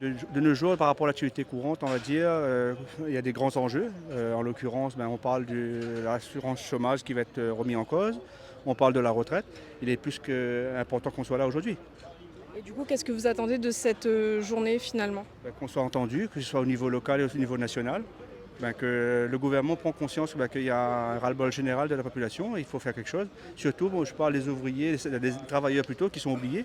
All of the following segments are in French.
De nos jours, par rapport à l'activité courante, on va dire, il y a des grands enjeux. En l'occurrence, on parle de l'assurance chômage qui va être remis en cause. On parle de la retraite. Il est plus qu'important qu'on soit là aujourd'hui. Et du coup, qu'est-ce que vous attendez de cette journée finalement? Qu'on soit entendu, que ce soit au niveau local et au niveau national. Que le gouvernement prend conscience qu'il y a un ras-le-bol général de la population et il faut faire quelque chose. Surtout, je parle des ouvriers, des travailleurs plutôt, qui sont oubliés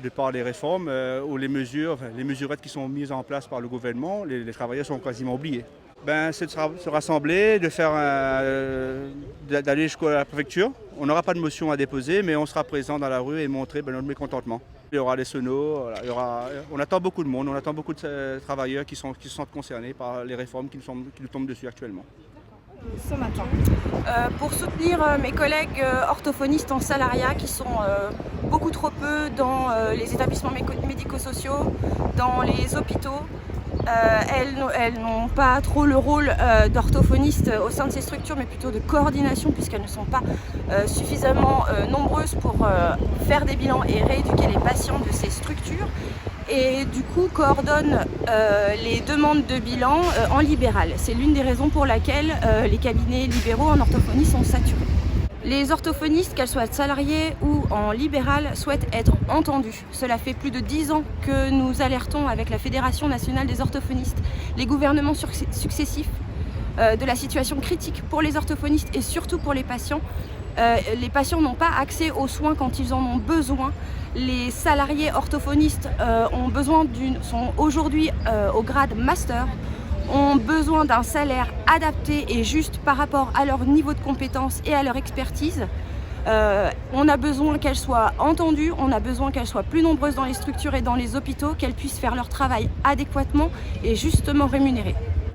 de par les réformes ou les mesures, les mesurettes qui sont mises en place par le gouvernement. Les travailleurs sont quasiment oubliés. C'est de se rassembler, d'aller jusqu'à la préfecture. On n'aura pas de motion à déposer, mais on sera présent dans la rue et montrer notre mécontentement. Il y aura les sonos, voilà, on attend beaucoup de monde, on attend beaucoup de travailleurs qui se sentent concernés par les réformes qui nous tombent dessus actuellement. Ce matin, pour soutenir mes collègues orthophonistes en salariat qui sont beaucoup trop peu dans les établissements médico-sociaux, dans les hôpitaux. Elles n'ont pas trop le rôle d'orthophonistes au sein de ces structures, mais plutôt de coordination, puisqu'elles ne sont pas suffisamment nombreuses pour faire des bilans et rééduquer les patients de ces structures. Et du coup coordonnent les demandes de bilan en libéral. C'est l'une des raisons pour laquelle les cabinets libéraux en orthophonie sont saturés. Les orthophonistes, qu'elles soient salariés ou en libéral, souhaitent être entendus. Cela fait plus de 10 ans que nous alertons avec la Fédération nationale des orthophonistes, les gouvernements successifs, de la situation critique pour les orthophonistes et surtout pour les patients. Les patients n'ont pas accès aux soins quand ils en ont besoin. Les salariés orthophonistes sont aujourd'hui au grade master, ont besoin d'un salaire adapté et juste par rapport à leur niveau de compétence et à leur expertise. On a besoin qu'elles soient entendues, on a besoin qu'elles soient plus nombreuses dans les structures et dans les hôpitaux, qu'elles puissent faire leur travail adéquatement et justement rémunéré.